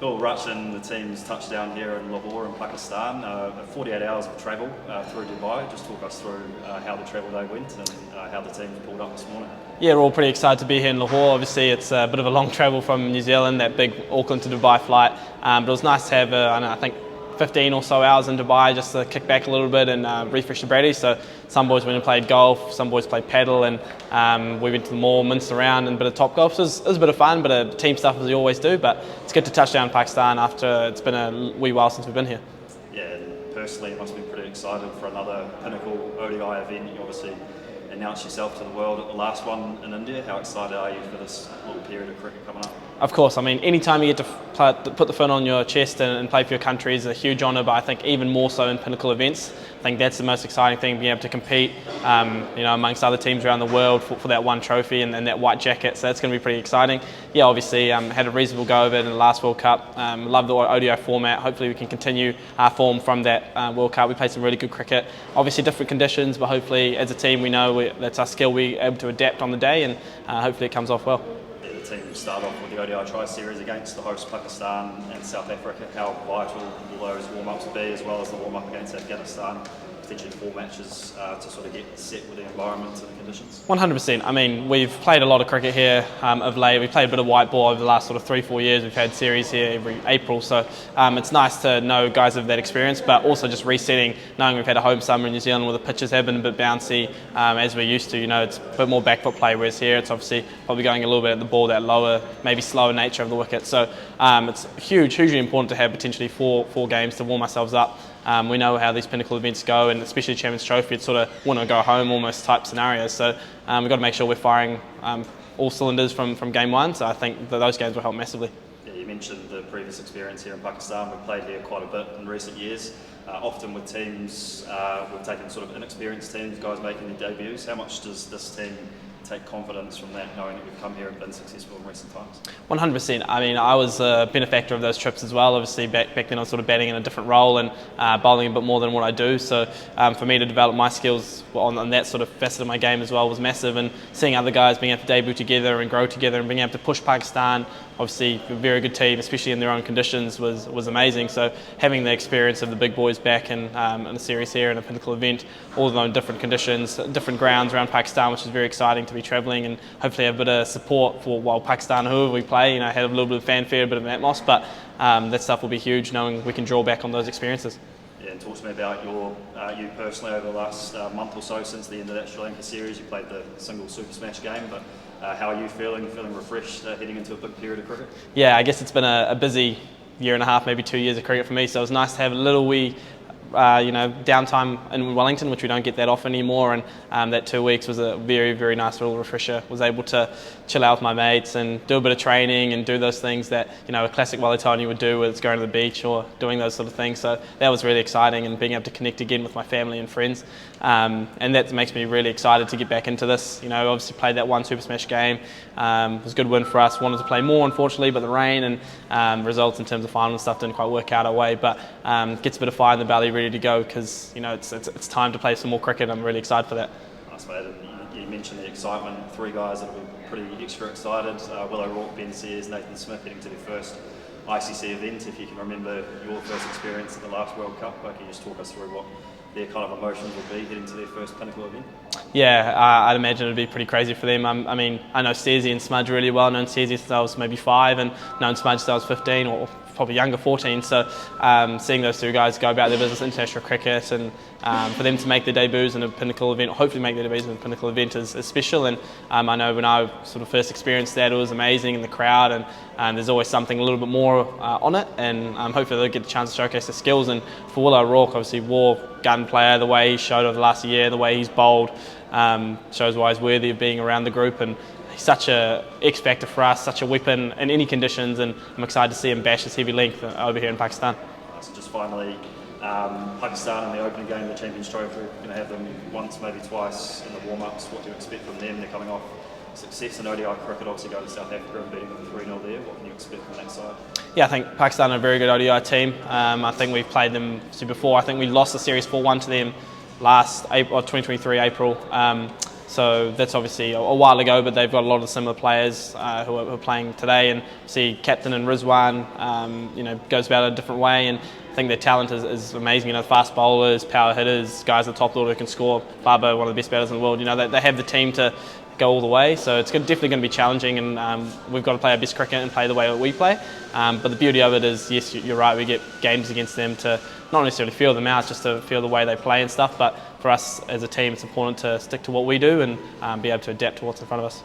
Cool, Rachin, the team's touchdown here in Lahore in Pakistan. 48 hours of travel through Dubai. Just talk us through how the travel day went and how the team pulled up this morning. Yeah, we're all pretty excited to be here in Lahore. Obviously, it's a bit of a long travel from New Zealand, that big Auckland to Dubai flight. But it was nice to have, I think, 15 or so hours in Dubai just to kick back a little bit and refresh the braddies. So some boys went and played golf, some boys played paddle, and we went to the mall, minced around, and a bit of top golf. So it was a bit of fun, bit of team stuff as we always do. But it's good to touch down in Pakistan after it's been a wee while since we've been here. Yeah, and personally, you must be pretty excited for another pinnacle ODI event. You obviously announced yourself to the world at the last one in India. How excited are you for this little period of cricket coming up? Of course, I mean, anytime you get to put the phone on your chest and play for your country is a huge honour, but I think even more so in pinnacle events. I think that's the most exciting thing, being able to compete amongst other teams around the world for that one trophy and that white jacket, so that's going to be pretty exciting. Yeah, obviously had a reasonable go of it in the last World Cup. Love the ODI format. Hopefully we can continue our form from that World Cup. We played some really good cricket. Obviously different conditions, but hopefully as a team we know that's our skill, we're able to adapt on the day, and hopefully it comes off well. The team start off with the ODI Tri-Series against the host Pakistan and South Africa. How vital will those warm-ups be, as well as the warm-up against Afghanistan? Potentially 4 matches to sort of get set with the environment and the conditions. 100%. I mean, we've played a lot of cricket here of late. We've played a bit of white ball over the last sort of 3-4 years. We've had series here every April, so it's nice to know guys have that experience, but also just resetting, knowing we've had a home summer in New Zealand where the pitches have been a bit bouncy as we're used to. You know, it's a bit more back foot play, whereas here it's obviously probably going a little bit at the ball, that lower, maybe slower nature of the wicket. So it's hugely important to have potentially four games to warm ourselves up. We know how these pinnacle events go, and especially Champions Trophy, it's sort of want to go home almost type scenarios. So we've got to make sure we're firing all cylinders from game one. So I think that those games will help massively. Yeah, you mentioned the previous experience here in Pakistan. We've played here quite a bit in recent years. Often with teams, we've taken sort of inexperienced teams, guys making their debuts. How much does this team take confidence from that, knowing that we've come here and been successful in recent times? 100%. I mean, I was a benefactor of those trips as well. Obviously, back then I was sort of batting in a different role and bowling a bit more than what I do. So for me to develop my skills on that sort of facet of my game as well was massive. And seeing other guys being able to debut together and grow together and being able to push Pakistan, obviously a very good team, especially in their own conditions, was amazing. So having the experience of the big boys back in the series here in a pinnacle event, all of them in different conditions, different grounds around Pakistan, which is very exciting to be travelling and hopefully have a bit of support for while Pakistan, whoever we play, have a little bit of fanfare, a bit of atmos, but that stuff will be huge, knowing we can draw back on those experiences. Yeah, and talk to me about you personally over the last month or so since the end of that Sri Lanka series. You played the single Super Smash game, but how are you feeling? Feeling refreshed heading into a big period of cricket? Yeah, I guess it's been a busy year and a half, maybe 2 years of cricket for me, so it was nice to have a little wee downtime in Wellington, which we don't get that often anymore, and that 2 weeks was a very, very nice little refresher. Was able to chill out with my mates and do a bit of training and do those things that a classic Wellingtonian would do, whether it's going to the beach or doing those sort of things. So that was really exciting, and being able to connect again with my family and friends, and that makes me really excited to get back into this. Obviously played that one Super Smash game. It was a good win for us. Wanted to play more, unfortunately, but the rain and results in terms of final and stuff didn't quite work out our way, but gets a bit of fire in the belly, ready to go, because it's time to play some more cricket. I'm really excited for that. Nice, mate. You mentioned the excitement. 3 guys that will be pretty extra excited. Will O'Rourke, Ben Sears, Nathan Smith heading to their first ICC event. If you can remember your first experience at the last World Cup, can you just talk us through what their kind of emotions will be heading to their first pinnacle event? Yeah, I'd imagine it'd be pretty crazy for them. I mean, I know Stacey and Smudge really well. I've known Stacey since I was maybe 5 and known Smudge since I was 15 or probably younger, 14. So seeing those 2 guys go about their business, international cricket, and for them to make their debuts in a pinnacle event, or hopefully make their debuts in a pinnacle event, is special. And I know when I sort of first experienced that, it was amazing in the crowd, and there's always something a little bit more on it, and hopefully they'll get the chance to showcase their skills. And for Will O'Rourke, obviously war gun player, the way he showed over the last year, the way he's bowled, shows why he's worthy of being around the group, and he's such a X factor for us, such a weapon in any conditions, and I'm excited to see him bash his heavy length over here in Pakistan. So just finally, Pakistan in the opening game of the Champions Trophy, we're going to have them once, maybe twice in the warm-ups. What do you expect from them? They're coming off success in ODI cricket, obviously going to South Africa and beating them 3-0 there. What can you expect from that side? Yeah, I think Pakistan are a very good ODI team. I think we've played them before. I think we lost the series 4-1 to them last April, 2023 April. So that's obviously a while ago, but they've got a lot of similar players who are playing today. And see captain and Rizwan, goes about it a different way, and I think their talent is amazing. Fast bowlers, power hitters, guys at the top order who can score. Barbo, one of the best batters in the world. They have the team to go all the way, so it's definitely going to be challenging, and we've got to play our best cricket and play the way that we play. But the beauty of it is, yes, you're right, we get games against them to not necessarily feel them out, just to feel the way they play and stuff. But for us as a team, it's important to stick to what we do and be able to adapt to what's in front of us.